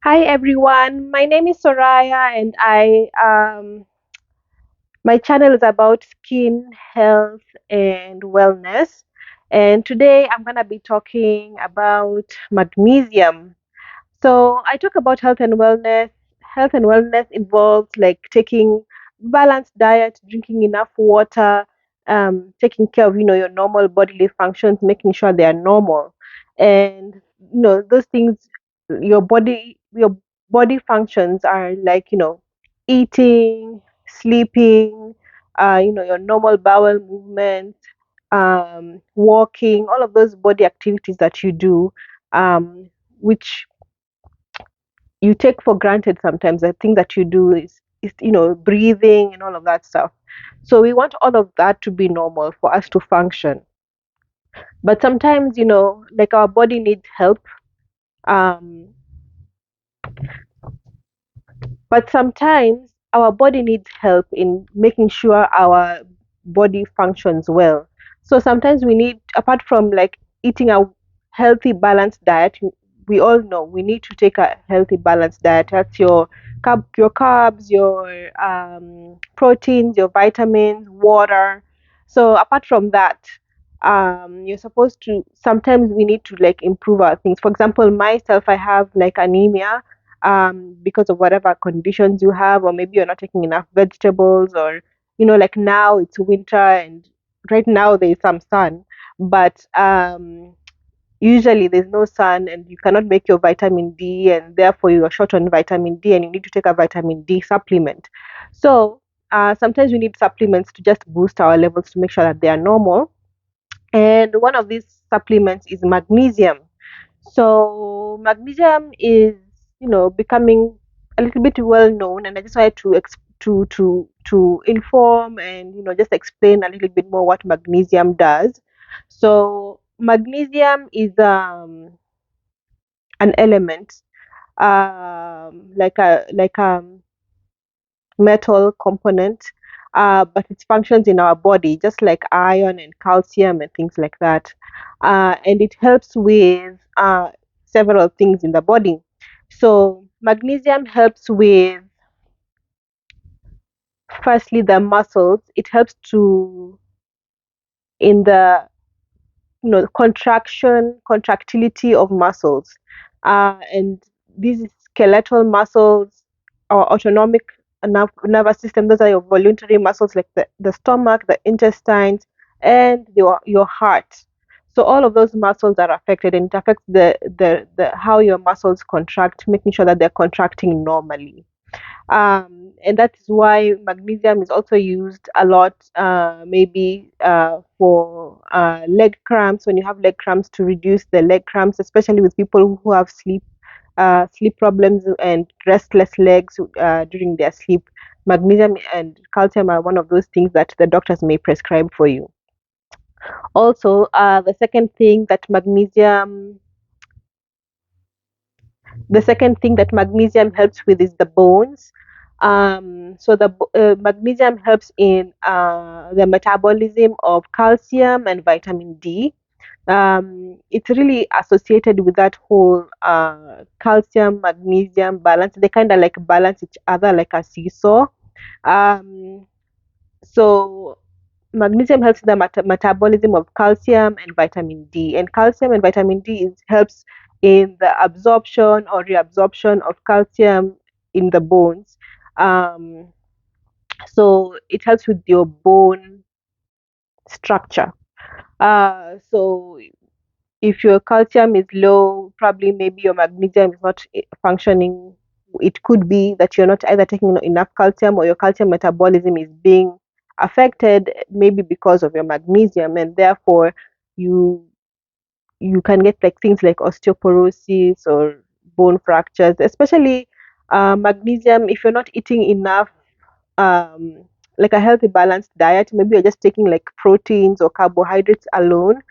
Hi everyone, my name is Soraya and my channel is about skin health and wellness. And today I'm going to be talking about magnesium. So I talk about health and wellness. Health and wellness involves like taking balanced diet, drinking enough water, taking care of your normal bodily functions, making sure they are normal, and those things. Your body functions are like eating, sleeping, your normal bowel movements, walking, all of those body activities that you do, which you take for granted sometimes. The thing that you do is breathing and all of that stuff. So we want all of that to be normal for us to function. But sometimes like our body needs help. um but sometimes our body needs help in making sure our body functions well. So sometimes we need, apart from like eating a healthy, balanced diet, we all know we need to take a healthy, balanced diet. That's your carbs, your proteins, your vitamins, water. So apart from that, you're supposed to. Sometimes we need to like improve our things. For example, myself, I have like anemia because of whatever conditions you have, or maybe you're not taking enough vegetables, or like now it's winter and right now there's some sun, but usually there's no sun and you cannot make your vitamin D, and therefore you are short on vitamin D and you need to take a vitamin D supplement. So sometimes we need supplements to just boost our levels to make sure that they are normal. And one of these supplements is magnesium. So magnesium is, becoming a little bit well known, and I just wanted to inform and just explain a little bit more what magnesium does. So magnesium is an element, like a metal component, but it functions in our body just like iron and calcium and things like that. And it helps with several things in the body. So, magnesium helps with, firstly, the muscles. It helps to, in the contractility of muscles, and these skeletal muscles, our autonomic nervous system. Those are your voluntary muscles, like the stomach, the intestines, and your heart. So all of those muscles are affected, and it affects the how your muscles contract, making sure that they're contracting normally. And that is why magnesium is also used a lot, maybe for leg cramps. When you have leg cramps, to reduce the leg cramps, especially with people who have sleep problems and restless legs during their sleep. Magnesium and calcium are one of those things that the doctors may prescribe for you. Also, the second thing that magnesium helps with is the bones. So magnesium helps in the metabolism of calcium and vitamin D. It's really associated with that whole calcium magnesium balance. They kind of like balance each other like a seesaw. Um, so magnesium helps in the metabolism of calcium and vitamin D, and calcium and vitamin D helps in the absorption or reabsorption of calcium in the bones. Um, so it helps with your bone structure. So if your calcium is low, probably maybe your magnesium is not functioning. It could be that you're not either taking enough calcium, or your calcium metabolism is being affected, maybe because of your magnesium, and therefore you you can get like things like osteoporosis or bone fractures, especially magnesium. If you're not eating enough, um, like a healthy balanced diet, maybe you're just taking like proteins or carbohydrates alone,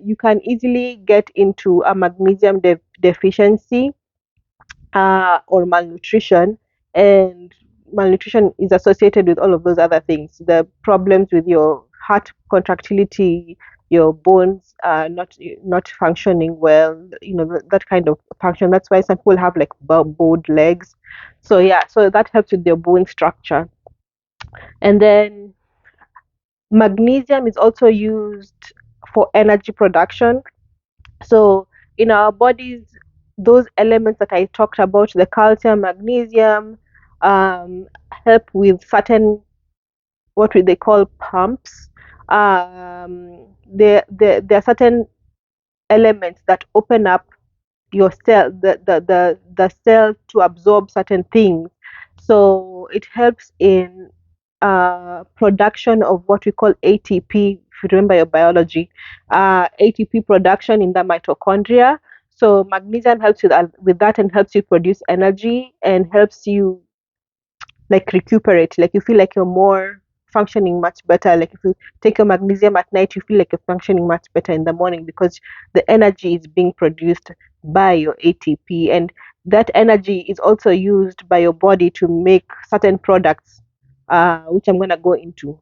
you can easily get into a magnesium deficiency, or malnutrition. And malnutrition is associated with all of those other things, the problems with your heart contractility, your bones are not functioning well, that kind of function. That's why some people have like bowed legs. So yeah, so that helps with their bone structure. And then magnesium is also used for energy production. So in our bodies, those elements that I talked about, the calcium, magnesium, um, help with certain, what we they call pumps. There are certain elements that open up your cell, the cell to absorb certain things. So it helps in production of what we call ATP. If you remember your biology, ATP production in the mitochondria. So magnesium helps with that and helps you produce energy and helps you like recuperate. Like you feel like you're more functioning much better. Like if you take your magnesium at night, you feel like you're functioning much better in the morning because the energy is being produced by your ATP, and that energy is also used by your body to make certain products, which I'm gonna go into.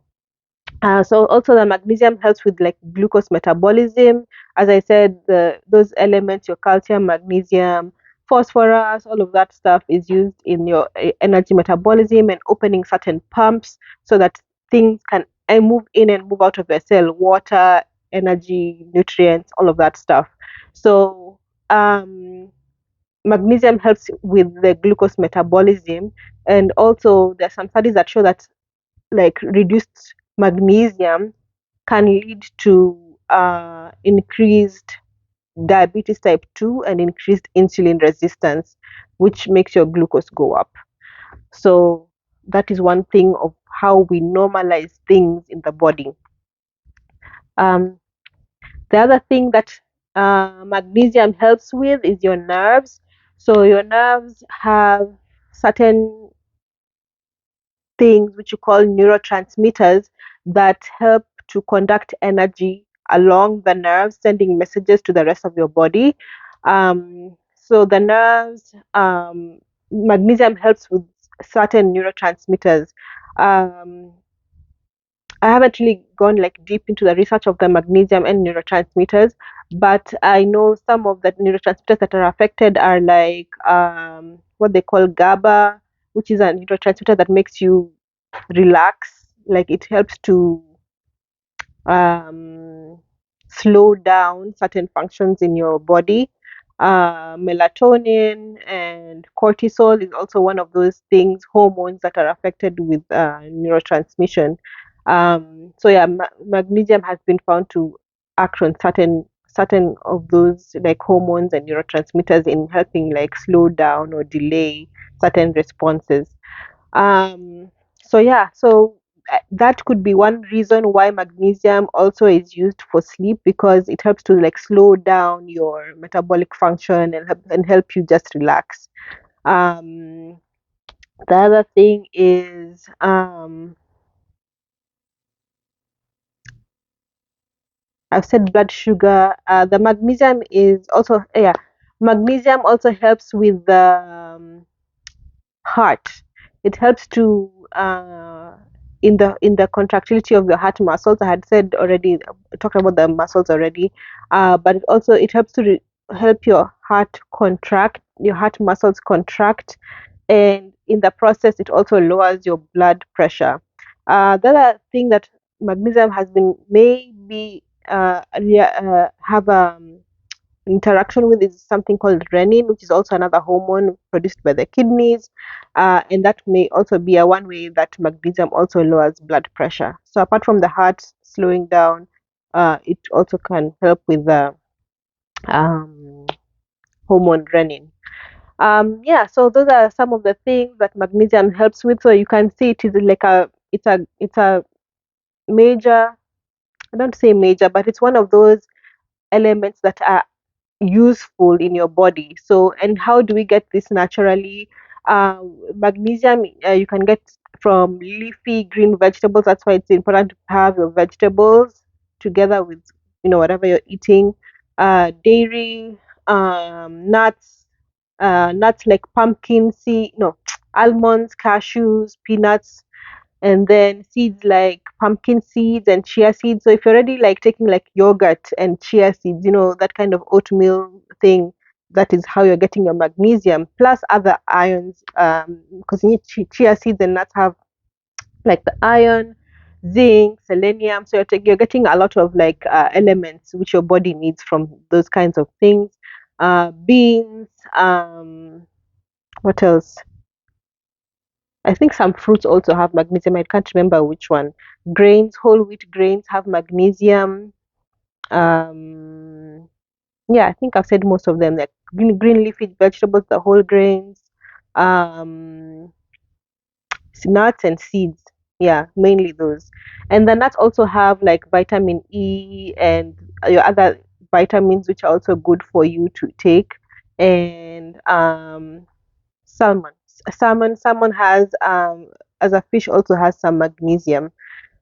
So also the magnesium helps with like glucose metabolism. As I said, those elements, your calcium, magnesium, phosphorus, all of that stuff is used in your energy metabolism and opening certain pumps so that things can move in and move out of your cell, water, energy, nutrients, all of that stuff. So um, magnesium helps with the glucose metabolism, and also there's some studies that show that like reduced magnesium can lead to increased diabetes type 2 and increased insulin resistance, which makes your glucose go up. So that is one thing of how we normalize things in the body. Um, the other thing that magnesium helps with is your nerves. So your nerves have certain things which you call neurotransmitters that help to conduct energy along the nerves, sending messages to the rest of your body. So the nerves, magnesium helps with certain neurotransmitters. Um, I haven't really gone like deep into the research of the magnesium and neurotransmitters, but I know some of the neurotransmitters that are affected are like what they call GABA, which is a neurotransmitter that makes you relax. Like it helps to um, slow down certain functions in your body. Melatonin and cortisol is also one of those things, hormones that are affected with neurotransmission. So yeah, magnesium has been found to act on certain of those like hormones and neurotransmitters in helping like slow down or delay certain responses. Um, so yeah, so that could be one reason why magnesium also is used for sleep, because it helps to like slow down your metabolic function and help you just relax. Um, the other thing is I've said blood sugar. The magnesium is also, yeah, magnesium also helps with the heart. It helps to in the contractility of your heart muscles. I had said already, talked about the muscles already, but it helps to help your heart contract, your heart muscles contract, and in the process, it also lowers your blood pressure. The other thing that magnesium has been maybe have interaction with is something called renin, which is also another hormone produced by the kidneys, and that may also be a one way that magnesium also lowers blood pressure. So apart from the heart slowing down, it also can help with the um, hormone renin. Yeah, so those are some of the things that magnesium helps with. So you can see it is like a major. I don't say major, but it's one of those elements that are useful in your body. So, and how do we get this naturally? Magnesium you can get from leafy green vegetables. That's why it's important to have your vegetables together with whatever you're eating. Dairy, nuts like pumpkin seed, no, almonds, cashews, peanuts, and then seeds like pumpkin seeds and chia seeds. So if you're already like taking like yogurt and chia seeds, that kind of oatmeal thing, that is how you're getting your magnesium plus other ions. Because chia seeds and nuts have like the iron, zinc, selenium. So you're getting a lot of like elements which your body needs from those kinds of things. Beans. What else? I think some fruits also have magnesium. I can't remember which one. Grains, whole wheat grains have magnesium. Um, yeah, I think I've said most of them. Like green leafy vegetables, the whole grains, um, nuts and seeds. Yeah, mainly those. And the nuts also have like vitamin E and your other vitamins, which are also good for you to take. And salmon. Salmon has as a fish also has some magnesium.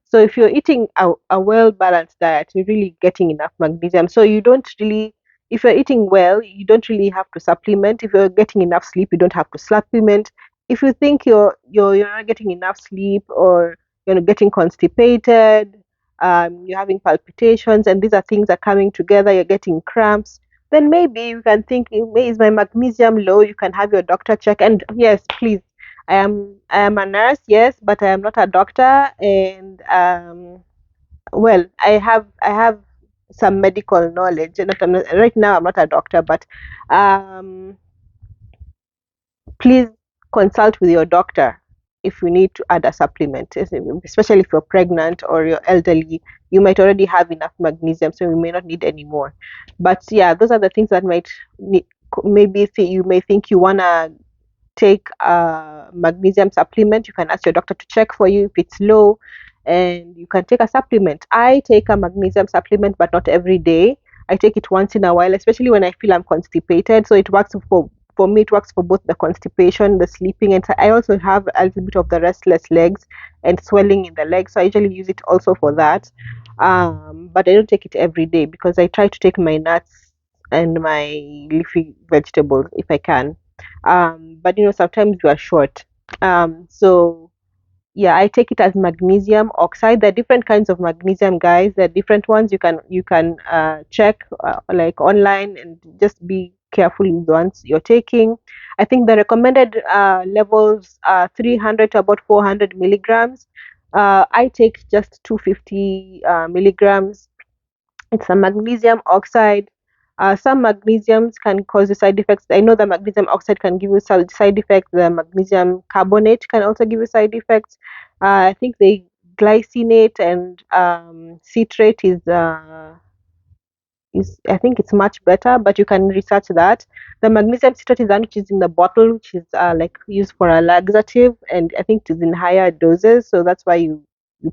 So if you're eating a well balanced diet, you're really getting enough magnesium. So you don't really, if you're eating well, you don't really have to supplement. If you're getting enough sleep, you don't have to supplement. If you think you're not getting enough sleep, or you're getting constipated, you're having palpitations, and these are things are coming together, you're getting cramps, then maybe you can think, is my magnesium low? You can have your doctor check. And yes, please, I am a nurse, yes, but I am not a doctor. And well, I have some medical knowledge. Right now, I'm not a doctor, but um, please consult with your doctor if you need to add a supplement, especially if you're pregnant or you're elderly. You might already have enough magnesium, so you may not need any more. But yeah, those are the things that might maybe you may think you wanna take a magnesium supplement. You can ask your doctor to check for you if it's low, and you can take a supplement. I take a magnesium supplement, but not every day. I take it once in a while, especially when I feel I'm constipated. So it works for me. It works for both the constipation, the sleeping, and I also have a little bit of the restless legs and swelling in the legs. So I usually use it also for that. But I don't take it every day because I try to take my nuts and my leafy vegetables if I can. But sometimes you are short. So yeah, I take it as magnesium oxide. There are different kinds of magnesium, guys. There are different ones. You can check like online, and just be careful with the ones you're taking. I think the recommended levels are 300 to about 400 milligrams. I take just 250 milligrams. It's a magnesium oxide. Some magnesiums can cause you side effects. I know the magnesium oxide can give you side effects. The magnesium carbonate can also give you side effects. I think the glycinate and citrate is I think it's much better, but you can research that. The magnesium citrate is one which is in the bottle, which is like used for a laxative, and I think it is in higher doses, so that's why you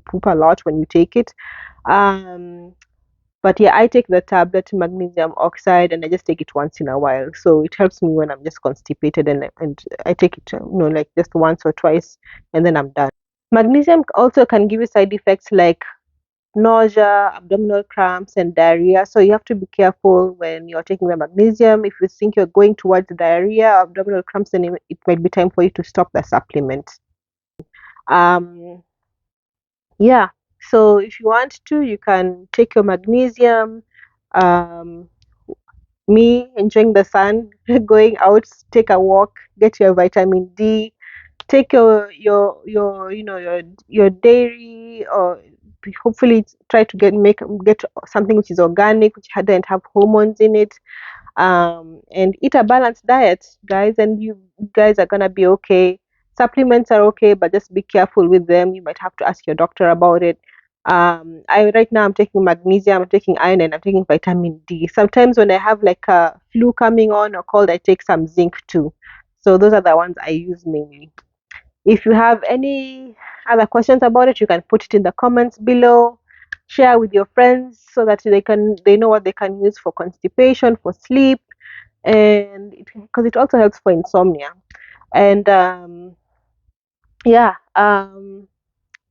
poop a lot when you take it. Um, but yeah, I take the tablet magnesium oxide, and I just take it once in a while. So it helps me when I'm just constipated, and I take it, like just once or twice, and then I'm done. Magnesium also can give you side effects like nausea, abdominal cramps, and diarrhea. So you have to be careful when you're taking the magnesium. If you think you're going towards diarrhea, or abdominal cramps, then it might be time for you to stop the supplement. Um, yeah. So if you want to, you can take your magnesium. Um, Me enjoying the sun, going out, take a walk, get your vitamin D, take your dairy, or hopefully try to get something which is organic, which doesn't have hormones in it, and eat a balanced diet, guys, and you guys are gonna be okay. Supplements are okay, but just be careful with them. You might have to ask your doctor about it. I right now I'm taking magnesium, I'm taking iron, and I'm taking vitamin D. Sometimes when I have like a flu coming on or cold, I take some zinc too. So those are the ones I use mainly. If you have any other questions about it, you can put it in the comments below. Share with your friends so that they know what they can use for constipation, for sleep, and because it also helps for insomnia. And yeah,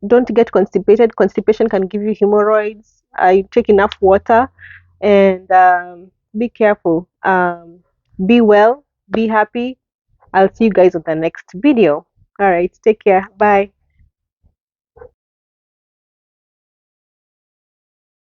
don't get constipated. Constipation can give you hemorrhoids. Take enough water, and be careful. Be well. Be happy. I'll see you guys on the next video. All right, take care. Bye.